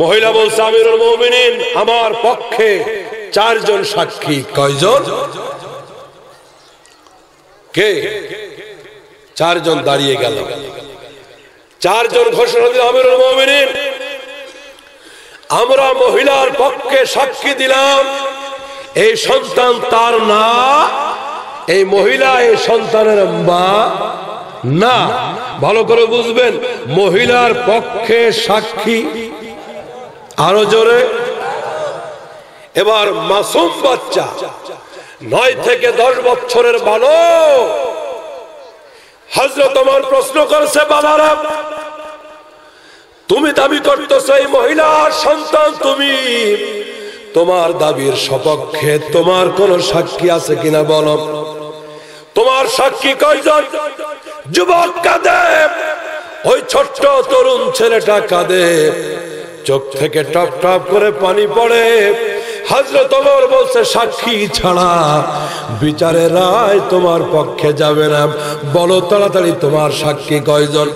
মহিলা বলছে, আমিরুল মুমিনিন, আমার পক্ষে 4 জন সাক্ষী। কয়জন? কে? 4 জন দাঁড়িয়ে গেল। 4 জন ঘোষণা দিল, আমিরুল মুমিনিন, আমরা মহিলার পক্ষে সাক্ষী দিলাম, এই সন্তান তার না, এই মহিলা এই সন্তানের মা না। ভালো করে বুঝবেন, মহিলার পক্ষে সাক্ষী। আরো জোরে। এবার মাসুম বাচ্চা 9 থেকে 10 বছরের বালক হযরত ওমর প্রশ্ন করছে, বাবারা তুমি দাবি করতেছো এই মহিলার সন্তান তুমি, তোমার দাবির সপক্ষে তোমার কোন সাক্ষী আছে কিনা বলো। তোমার সাক্ষী কয়জন? যুবক কাঁদে, ওই ছোট্ট তরুণ ছেলেটা কাঁদে, চোখ থেকে টপ টপ করে পানি পড়ে। হযরত ওমর বলছে, সাক্ষী ছাড়া বিচারের রায় তোমার পক্ষে যাবে না, বলো তাড়াতাড়ি তোমার সাক্ষী কয়জন।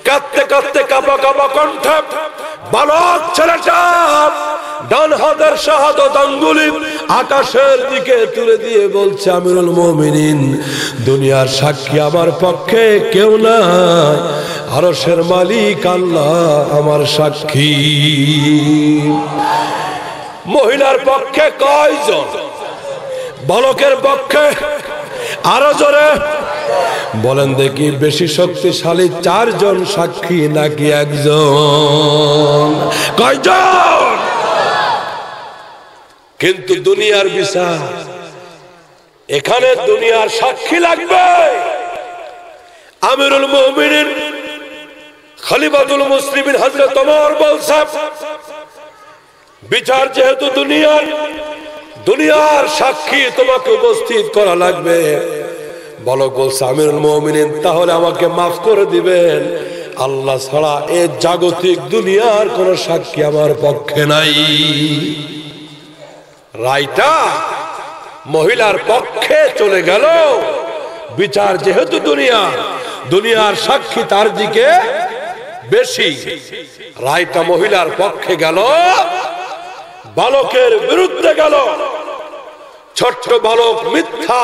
কাঁদতে কাঁদতে কাঁপা কাঁপা কণ্ঠে বালক ছেলেটা ডান হাতের শাহাদত আঙ্গুলি আকাশের দিকে তুলে দিয়ে বলছে, আমিরুল মুমিনিন, দুনিয়ার সাক্ষী আমার পক্ষে কেউ না, আরশের মালিক আল্লাহ আমার সাক্ষী। মহিলার পক্ষে কয়জন? বালকের পক্ষে আরো জোরে বলেন দেখি, বেশি শক্তিশালী চারজন সাক্ষী নাকি একজন? কয়জন? কিন্তু দুনিয়ার বিচার, এখানে দুনিয়ার সাক্ষী লাগবে। আমিরুল মুমিনিন খলিফাতুল মুসলিমিন হযরত ওমর বলছেন, বিচার যেহেতু দুনিয়ার সাক্ষী তোমাকে উপস্থিত করা লাগবে। বালক বলছে, আমিরুল মুমিনিন তাহলে আমাকে মাফ করে দিবেন, আল্লাহ ছাড়া এই জাগতিক দুনিয়ার কোন সাক্ষী আমার পক্ষে নাই। রায়টা মহিলার পক্ষে চলে গেল। বিচার যেহেতু দুনিয়ার সাক্ষী তার দিকে বেশি, রায়টা মহিলার পক্ষে গেল, বালকের বিরুদ্ধে গেল। ছোট্ট বালক মিথ্যা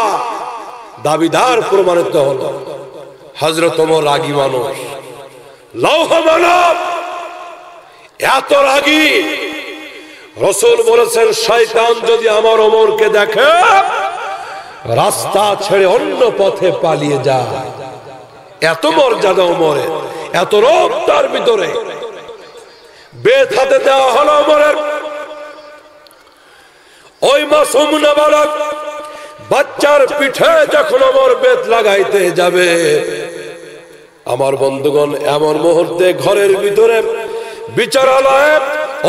দাবিদার প্রমাণিত হলো। হযরত ওমর রাগী মানুষ, লৌহ মানব, এত রাগী। রাসূল বলেছেন, শয়তান যদি আমার ওমরকে দেখে রাস্তা ছেড়ে অন্য পথে পালিয়ে যায়। এত মর্যাদা ওমরের, এত রোগ তার ভিতরে। বেত হাতে দেওয়া হলো ওমরের। ওই মাসুম নাবালক বাচ্চার পিঠে যখন ওমর বেত লাগাইতে যাবে, আমার বন্ধুগণ, এমন মুহূর্তে ঘরের ভিতরে বিচারালয়ে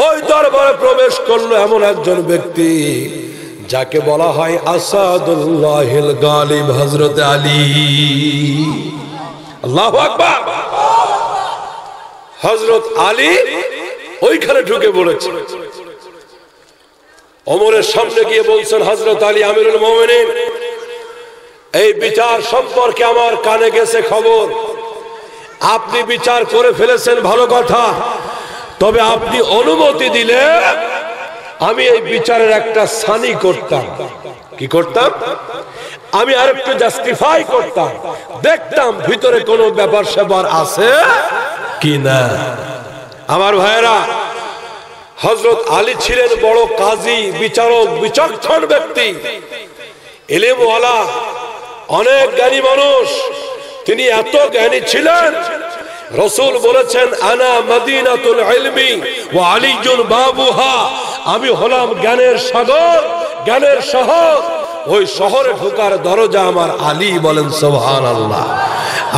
ওই দরবারে প্রবেশ করলো এমন একজন ব্যক্তি যাকে বলা হয় আসাদুল্লাহিল গালিব, হযরত আলী। আল্লাহু আকবার। হযরত আলী ওইখানে ঢুকে পড়েছে। ওমরের সামনে গিয়ে বলছেন, হযরত আলী আমিরুল মুমিনিন, এই বিচার সম্পর্কে আমার কানে গেছে খবর। আপনি বিচার করে ফেলেছেন, ভালো কথা, তবে আপনি অনুমতি দিলে আমি এই বিচারের একটা সানি করতাম। কি করতাম? আমি আরেকটু জাস্টিফাই করতাম, দেখতাম ভিতরে কোনো ব্যাপার স্যাপার আছে কিনা। আমার ভাইয়েরা, হযরত আলী ছিলেন বড় কাজী, বিচারক, বিচক্ষণ ব্যক্তি, ইলমওয়ালা, অনেক জ্ঞানী মানুষ। তিনি এত জ্ঞানী ছিলেন, রাসূল বলেছেন, আনা মদিনাতুল ইলমি ওয়া আলীজুন বাবুহা, আমি হলাম জ্ঞানের সাগর, জ্ঞানের শহর। ওই শহরে ঢোকার দরজা আমার আলী। বলেন সুবহানাল্লাহ।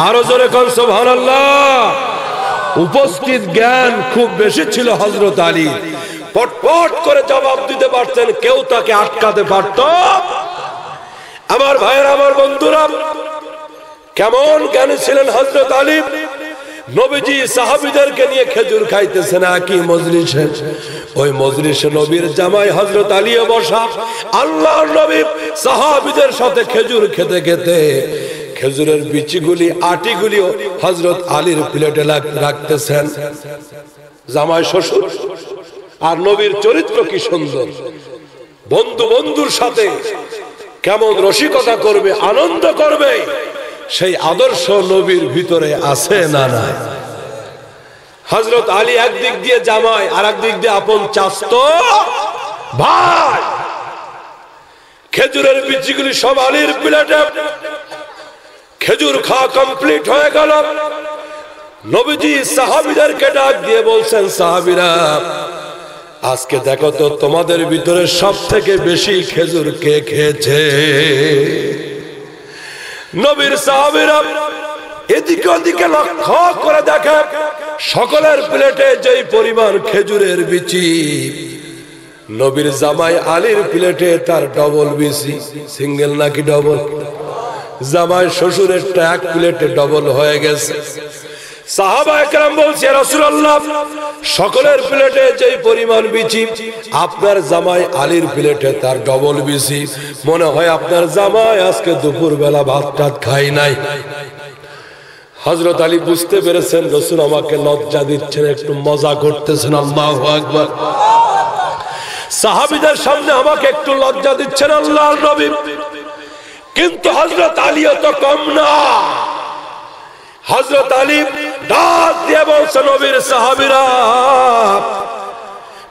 আরো জোরে কোন সুবহানাল্লাহ। উপস্থিত জ্ঞান খুব বেশি ছিল হযরত আলী, পটপট করে জবাব দিতে পারতেন, কেউ তাকে আটকাতে পারত। আমার ভাইয়েরা, আমার বন্ধুরা, কেমন জ্ঞানী ছিলেন হযরত আলী। নবীজি সাহাবীদেরকে নিয়ে খেজুর খাইতেছেন একই মজলিসে। ওই মজলিসে নবীর জামাই হযরত আলীও বসা। আল্লাহর নবী সাহাবীদের সাথে খেজুর খেতে খেতে খেজুরের বিচিগুলি, আটিগুলিও হযরত আলীর প্লেটে রাখতেছেন। জামাই শ্বশুর, আর নবীর চরিত্র কি সুন্দর। বন্ধুর সাথে কেমন রসিকতা করবে, আনন্দ করবে, সেই আদর্শ নবীর ভিতরে আছে না নাই? হযরত আলী একদিক দিয়ে জামাই, আর একদিক দিয়ে আপন চাচতো ভাই। খেজুরের বিচিগুলি সব আলীর প্লেটে। খেজুর খাওয়া কমপ্লিট হয়ে গেল। নবীজি সাহাবীদেরকে ডাক দিয়ে বলছেন, সাহাবীরা, আজকে দেখো তো তোমাদের ভিতরে সব থেকে বেশি খেজুর কে খেয়েছে। নবীর সাহাবীরা এদিকে ওদিকে লক্ষ্য করে দেখে সকলের প্লেটে যেই পরিমাণ খেজুরের বিচি, নবীর জামাই আলীর প্লেটে তার ডবল বিচি। সিঙ্গেল নাকি ডবল? জামাই শ্বশুরেরটা এক প্লেটে ডবল হয়ে গেছে। সাহাবায়ে কেরাম বলছে, রাসূলুল্লাহ, সকলের প্লেটে যেই পরিমাণ বিচি, আপনার জামাই আলীর প্লেটে তার ডবল বিচি। মনে হয় আপনার জামাই আজকে দুপুর বেলা ভাত টাত খায় নাই। হযরত আলী বুঝতে পেরেছেন রাসূল আমাকে লজ্জা দিচ্ছেন, একটু মজা করতেছেন। আল্লাহু আকবার। সাহাবীদের সামনে আমাকে একটু লজ্জা দিচ্ছেন আল্লাহর নবী। কিন্তু হযরত আলীও তো কম না। হযরত আলী ডাক দিয়ে বলছেন, নবীর সাহাবীরা,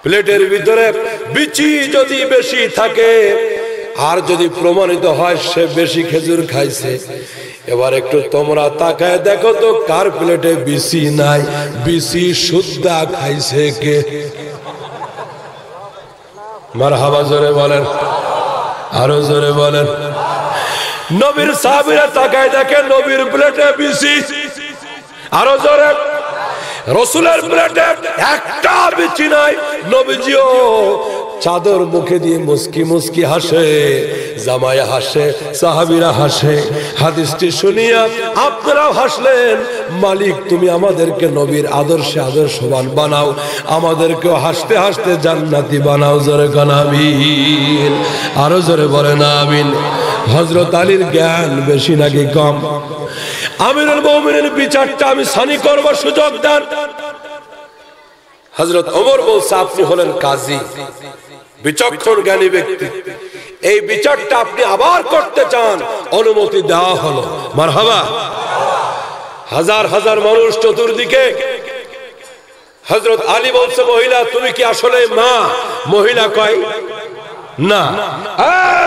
প্লেটের ভিতরে বিচি যদি বেশি থাকে আর যদি প্রমাণিত হয় সে বেশি খেজুর খাইছে, এবার একটু তোমরা তাকায় দেখো তো কার প্লেটে বিচি নাই, বিচি সুদ্ধা খাইছে কে? মারহাবা জোরে বলেন, আরো জোরে বলেন। নবীর সাহাবীরা তাকায় দেখে নবীর প্লেটে বিচি, আরো জোরে। রাসূলের প্লেটে একটা বিচি নাই। নবীজিও চাদর মুখে দিয়ে মুস্কি মুস্কি হাসে, জামাই হাসে, সাহাবীরা হাসে। হাদিসটি শুনিয়া আপনারাও হাসলেন। মালিক তুমি আমাদেরকে নবীর আদর্শে আদর্শবান বানাও, আমাদেরকেও হাসতে হাসতে জান্নাতি বানাও। জোরে কোন আমিন, আরো জোরে বলেন আমিন। হযরত আলীর জ্ঞান বেশি নাকি কম? আমিরুল মুমিনিনের বিচারটা আমি সানি করব, সুযোগ দেন। হযরত ওমর বলছে, আপনি হলেন কাজী, বিচক্ষণ জ্ঞানী ব্যক্তি, এই বিচারটা আপনি আবার করতে চান, অনুমতি দেওয়া হলো। মারহাবা। হাজার হাজার মানুষ চতুর্দিকে। হযরত আলী বলছে, মহিলা তুমি কি আসলে মা? মহিলা কয় না।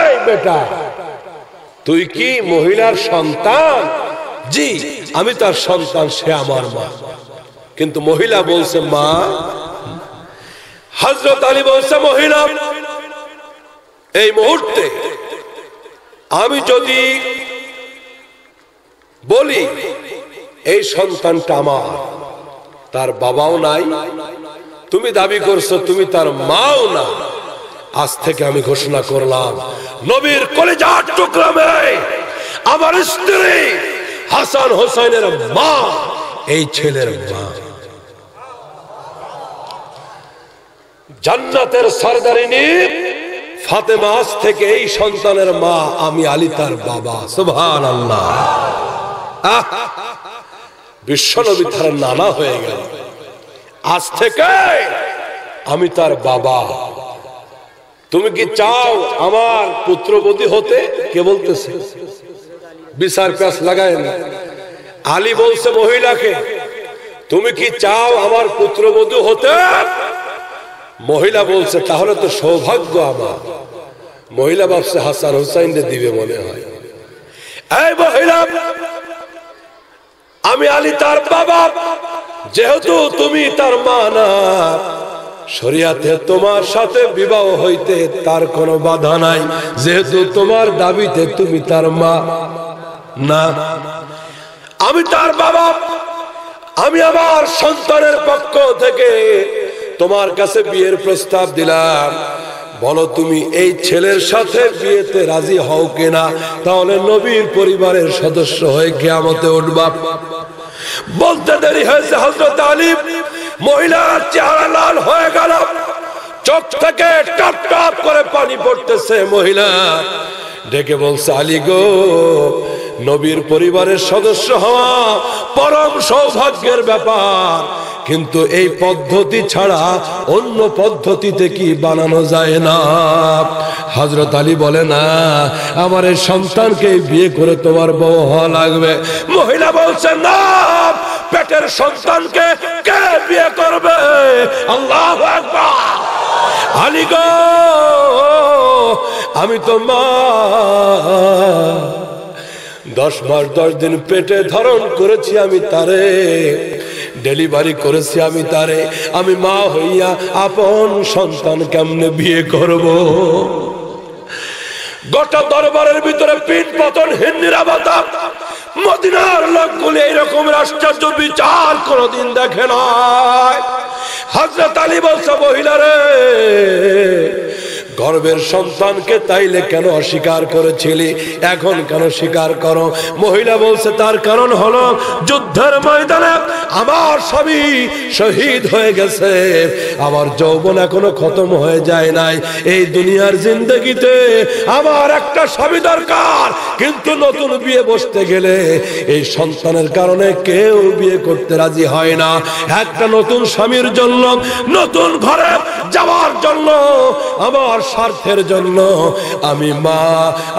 এই বেটা, তুই কি মহিলার সন্তান? জি, আমি তার সন্তান, সে আমার মা। কিন্তু মহিলা বলছে মা। হযরত আলী বলছে, মহিলা, এই মুহূর্তে আমি যদি বলি এই সন্তানটা আমার, তার বাবাও নাই, তুমি দাবি করছো তুমি তার মাও না, আজ থেকে আমি ঘোষণা করলাম নবীর কলিজার টুকরা মেয়ে আমার স্ত্রী হাসান হোসেনের মা এই ছেলের মা। জান্নাতের সরদারিনী ফাতেমা আজ থেকে এই সন্তানের মা, আমি আলী তার বাবা। সুবহানাল্লাহ। বিশ্বনবী তার নানা হয়ে গেল, আজ থেকে আমি তার বাবা। তুমি কি চাও আমার পুত্রবতী হতে? কে বলতেছে? বিচার প্যাস লাগায় না। আলী বলছে মহিলাকে, তুমি কি চাও আমার পুত্রবধূ হতে? মহিলা বলছে, তাহলে তো সৌভাগ্য আমার। মহিলা ভাবছে হাসান হুসাইন দিবে মনে হয়। এই মহিলা, আমি আলী তার বাবা, যেহেতু তুমি তার মা না, শরিয়াতে তোমার সাথে বিবাহ হইতে তার কোনো বাধা নাই, যেহেতু তোমার দাবিতে তুমি তার মা না। আমি তার বাবা, আমি আমার সন্তানের পক্ষ থেকে তোমার কাছে বিয়ের প্রস্তাব দিলাম। বলো তুমি এই ছেলের সাথে বিয়েতে রাজি হও কিনা, তাহলে নবীর পরিবারের সদস্য হয়ে কিয়ামতে উঠবা। বলতে দেরি হয়েছে, হযরত আলী মহিলার চেহারা লাল হয়ে গেল, চোখ থেকে টপ টপ করে পানি পড়তেছে। মহিলা ডেকে বলছে, আলী গো, নবীর পরিবারের সদস্য হওয়া পরম সৌভাগ্যের ব্যাপার, কিন্তু এই পদ্ধতি ছাড়া অন্য পদ্ধতিতে কি বানানো যায় না? হযরত আলী বলে, না, আমার এই সন্তানকে বিয়ে করে তোমার বউ হওয়া লাগবে। মহিলা বলছে, না, পেটের সন্তানকে কে বিয়ে করবে? আল্লাহু আকবার। আলী গো, আমি তো মা, 10 মাস 10 দিন পেটে ধারণ করেছি আমি তারে, ডেলিভারি করেছি আমি তারে, আমি মা হইয়া আপন সন্তান কেমনে বিয়ে করব? গোটা দরবারের ভিতরে পিঠ পতন, হিন্দিরা বাতা, মদিনার লোকগুলো সন্তানগুলি এইরকম আশ্চর্য বিচার কোনদিন দেখে নাই। হযরত আলী বলছে, মহিলা রে, গর্ভের সন্তানকে তাইলে কেন অস্বীকার করেছিলি, এখন কেন স্বীকার করো? মহিলা বলছে, তার কারণ হলো যুদ্ধের ময়দানে আমার স্বামী শহীদ হয়ে গেছে, আমার যৌবন এখনো খতম হয়ে যায় নাই। এই দুনিয়ার জিন্দগিতে আমার একটা স্বামী দরকার, কিন্তু নতুন বিয়ে বসতে গেলে এই সন্তানের কারণে কেউ বিয়ে করতে রাজি হয় না। একটা নতুন স্বামীর জন্য, নতুন ঘরে যাওয়ার জন্য, আমার স্বার্থের জন্য আমি মা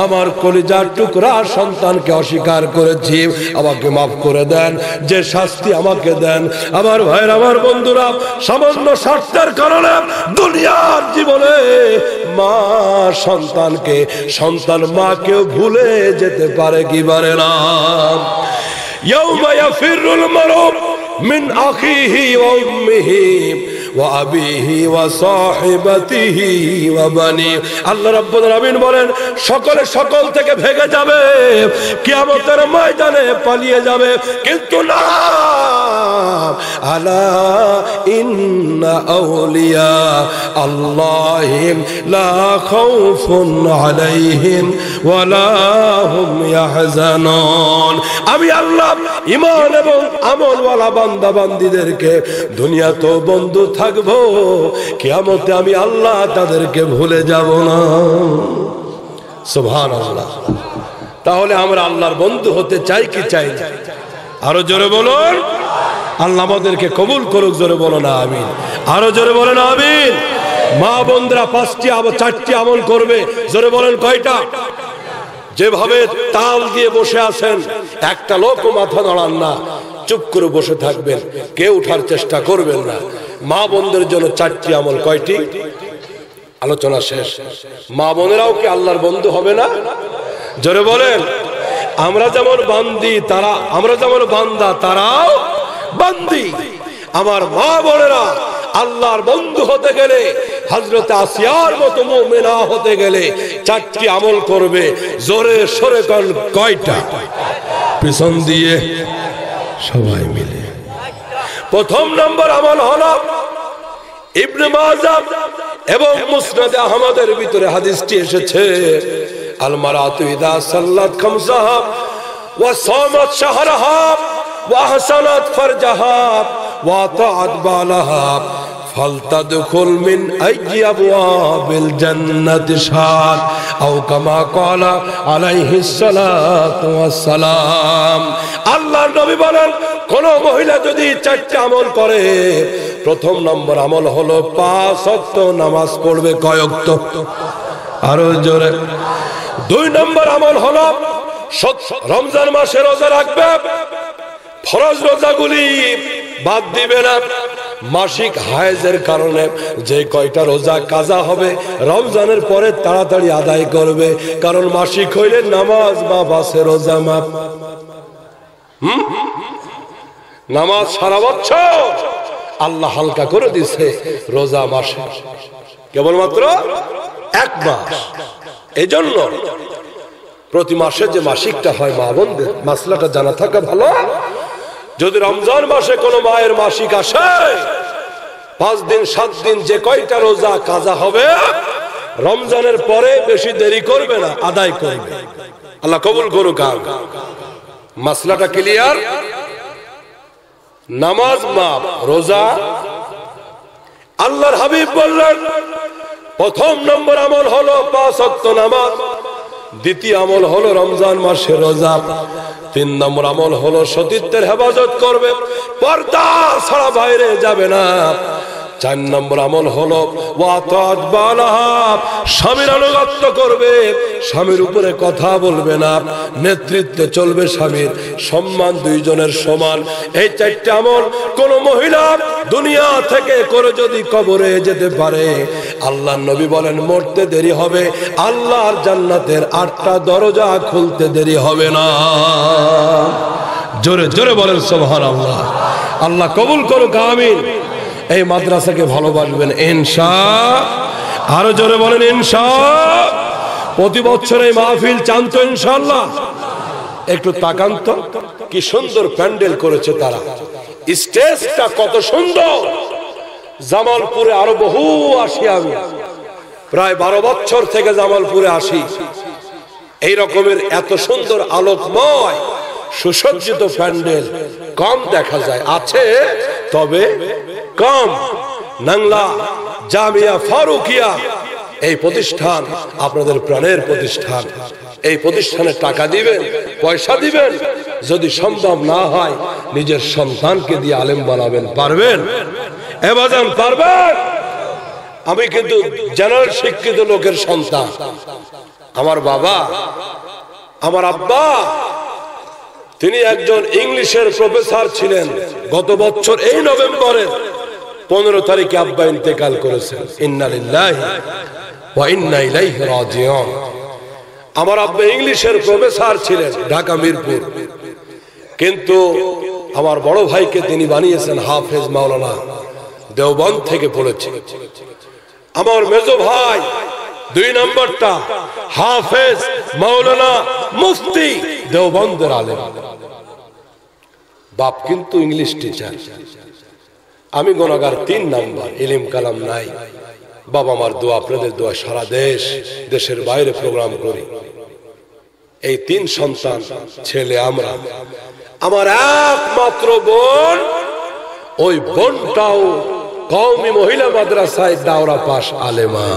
আমার কলিজার টুকরা সন্তানকে অস্বীকার করেছি। আমাকে মাফ করে দেন, যে শাস্তি আমাকে দেন। আমার ভাইয়ের, আমার বন্ধুরা, সামান্য স্বার্থের কারণে দুনিয়ার জীবনে মা সন্তানকে, সন্তান মাকেও ভুলে যেতে পারে কি পারে না? ইয়াউমা ইয়াফিরুল মারউ মিন আখিহি ওয়া উম্মিহি ওয়া আবিহি ওয়া সাহিবাতিহি ওয়া বানি। আল্লাহ রাব্বুল আলামিন বলেন, সকলে সকল থেকে ভেগে যাবে, কিয়ামতের ময়দানে পালিয়ে যাবে, কিন্তু না, আলা ইন্না আউলিয়া আল্লাহি লা খাউফুন আলাইহিম ওয়া লা হুম ইয়াহজানুন। আমি আল্লাহ ঈমান এবং আমলওয়ালা বান্দা বান্দীদেরকে দুনিয়াতেও বন্ধু থাকবো, কিয়ামতে আমি আল্লাহ তাদেরকে ভুলে যাব না। সুবহানাল্লাহ। তাহলে আমরা আল্লাহর বন্ধু হতে চাই কি চাই না? আরো জোরে বলুন। আল্লাহ আমাদেরকে কবুল করুক। জোরে বলো না আমিন। আরো জোরে বলেন আমিন। মা বোনরা 4টি আমল করবে। জোরে বলেন কয়টা? যেভাবে তাল দিয়ে বসে আছেন, একটা লোকও মাথা নাড়ান না, চুপ করে বসে থাকবেন, কেউ উঠার চেষ্টা করবেন না। মা বোনদের জন্য 4টি আমল। কয়টি? আলোচনা শেষ। মা বোনেরাও কি আল্লাহর বন্ধু হবে না? জোরে বলেন। আমরা যেমন বান্দি, তারা, আমরা যেমন বান্দা, তারাও বান্দি। আমার মা বোনেরা আল্লাহর বন্ধু হতে গেলে, হযরত আসিয়ার মতো মুমিনা হতে গেলে 4টি আমল করবে। জোরে সরে কোন কয়টা? পিছন দিয়ে সবাই মিলে। প্রথম নম্বর আমল হলো, ইবনে মাজাহ এবং মুসনাদে আহমদের ভিতরে হাদিসটি এসেছে, আল মারাতু ইদা সাল্লাত খামসাহা ওয়া সামাত শাহরাহা ওয়া আহসানাত ফারজাহা ওয়া তাআত বালাহা ফালতাদখুল মিন আইয়ি আবওয়াবিল জান্নাতি শাআত আও কামা ক্বালা আলাইহিস সালাতু ওয়াস সালাম। আল্লাহর নবী বলেন, কোন মহিলা যদি 4টি আমল করে, প্রথম নম্বর আমল হলো 5 ওয়াক্ত নামাজ পড়বে। কয় ওয়াক্ত? আরো জোরে। 2 নম্বর আমল হলো রমজান মাসে রোজা রাখবে, ফরজ রোজাগুলি বাদ দিবে না। মাসিক হায়েজের কারণে যে কয়টা রোজা কাজা হবে, রমজানের পরে তাড়াতাড়ি আদায় করবে, কারণ মাসিক হইলে নামাজ মাপ আছে, রোজা মাপ। নামাজ সারা বছর আল্লাহ হালকা করে দিছে, রোজা মাসে কেবলমাত্র 1 মাস। এজন্য প্রতি মাসে যে মাসিকটা হয়, মা বোনদের মাসলাটা জানা থাকা ভালো। যদি রমজান মাসে কোনো মায়ের মাসিক আসে, 5 দিন 7 দিন যে কয়টা রোজা কাজা হবে, রমজানের পরে বেশি দেরি করবে না, আদায় করবে। আল্লাহ কবুল করুক। মাসলাটা ক্লিয়ার? নামাজ মাপ, রোজা। আল্লাহর হাবিব বললেন, প্রথম নম্বর আমল হলো 5 ওয়াক্ত নামাজ, দ্বিতীয় আমল হলো রমজান মাসে রোজা, 3 নম্বর আমল হলো সতীত্বের হেফাজত করবে, পর্দা ছাড়া বাইরে যাবে না, 4 নম্বর আমল হলো ওয়াতাত বালাহা, স্বামীর আনুগত্য করবে, স্বামীর উপরে কথা বলবে না, নেতৃত্বে চলবে স্বামীর, সম্মান 2 জনের সমান। এই 4টি আমল কোন মহিলা দুনিয়া থেকে করে যদি কবরে যেতে পারে, আল্লাহর নবী বলেন মরতে দেরি হবে, আল্লাহর জান্নাতের 8টা দরজা খুলতে দেরি হবে না। জোরে জোরে বলেন সুবহানাল্লাহ। আল্লাহ কবুল করুক, আমিন। এই মাদ্রাসাকে ভালোবাসবেন ইনশাআল্লাহ। আরো জোরে বলেন ইনশাআল্লাহ। প্রতি বছর এই মাহফিল চান তো ইনশাআল্লাহ? একটু তাকান তো, কি সুন্দর প্যান্ডেল করেছে তারা, স্টেজটা কত সুন্দর। জামালপুরে আরো বহু আসি, আমি প্রায় 12 বছর থেকে জামালপুরে আসি। এই রকমের এত সুন্দর আলোকময় সুসজ্জিত প্যান্ডেল কম দেখা যায়, আছে তবে কম। নাংলা জামিয়া ফারুকিয়া এই প্রতিষ্ঠান আপনাদের প্রাণের প্রতিষ্ঠান। এই প্রতিষ্ঠানে টাকা দিবেন, পয়সা দিবেন, যদি সম্ভব না হয় নিজের সন্তানকে দিয়ে আলেম বানাবেন। পারবেন? এবাজান পারবেন? আমি কিন্তু জেনারেল শিক্ষিত লোকের সন্তান। আমার বাবা, আমার আব্বা, তিনি একজন ইংলিশের প্রফেসর ছিলেন। গত বছর এই নভেম্বরের 15 তারিখে আব্বা ইন্তেকাল করেছেন। ইন্না লিল্লাহি ওয়া ইন্না ইলাইহি রাজিউন। আমার আব্বা ইংলিশের প্রফেসর ছিলেন ঢাকা মিরপুর, কিন্তু আমার বড় ভাইকে তিনি বানিয়েছেন হাফেজ মাওলানা, দেওবন্দ থেকে পড়েছে। আমার মেজো ভাই 2 নম্বরটা হাফেজ মাওলানা মুফতি দেওবন্দের আলেম। বাপ কিন্তু ইংলিশ টিচার, আমি গুনাহগার 3 নাম্বার, ইলম কালাম নাই। বাবা আমার দোয়া, আপনাদের দোয়া, সারা দেশের বাইরে প্রোগ্রাম করি। এই 3 সন্তান ছেলে আমরা। আমার একমাত্র বোন, ওই বোনটাও কওমি মহিলা মাদ্রাসায় দাওরা পাস আলেমা।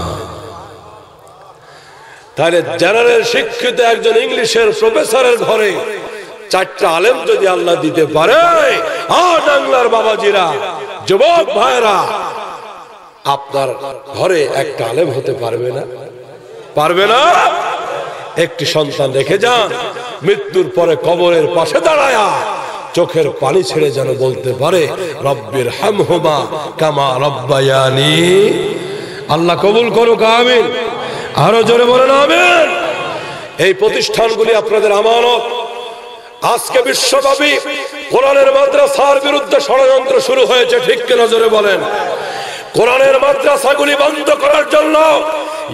তাহলে জেনারেল শিক্ষিত একজন ইংলিশের প্রফেসরের ঘরে 4টা আলেম যদি আল্লাহ দিতে পারে, বাংলার বাবাজিরা, যুবক ভাইরা, আপনার ঘরে একটা আলেম হতে পারবে না? পারবে না? একটি সন্তান রেখে যান, মৃত্যুর পরে কবরের পাশে দাঁড়ায়া চোখের পানি ছেড়ে যেন বলতে পারে, রব্বির হামহুমা কামা রব্বায়ানি। আল্লাহ কবুল করুক, আমিন। আরো জোরে বলেন আমিন। এই প্রতিষ্ঠানগুলি আপনাদের আমানত। আজকে বিশ্বব্যাপী কোরআনের মাদ্রাসার বিরুদ্ধে ষড়যন্ত্র শুরু হয়েছে, ঠিক কিনা জোরে বলেন? কোরআনের মাদ্রাসাগুলি বন্ধ করার জন্য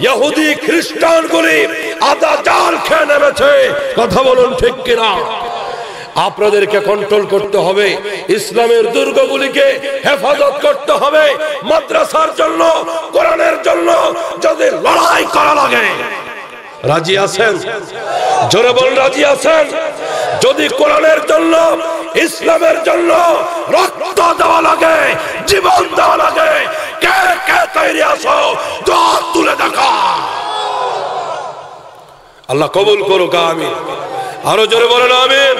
ইহুদি খ্রিস্টানগুলি আদা জাল খেয়ে নেমেছে, কথা বলুন ঠিক কিনা? আপনাদেরকে কন্ট্রোল করতে হবে, ইসলামের দুর্গগুলিকে হেফাজত করতে হবে। মাদ্রাসার জন্য, কোরআনের জন্য যদি লড়াই করা লাগে, রাজি আছেন? জোরে বলুন, রাজি আছেন? যদি কোরআনের জন্য, ইসলামের জন্য রক্ত দেওয়া লাগে, জীবন দেওয়া লাগে, কে কে তৈরি আছো? হাত তুলে দেখা। আল্লাহ কবুল করুক, আমিন। আরো জোরে বলেন আমিন।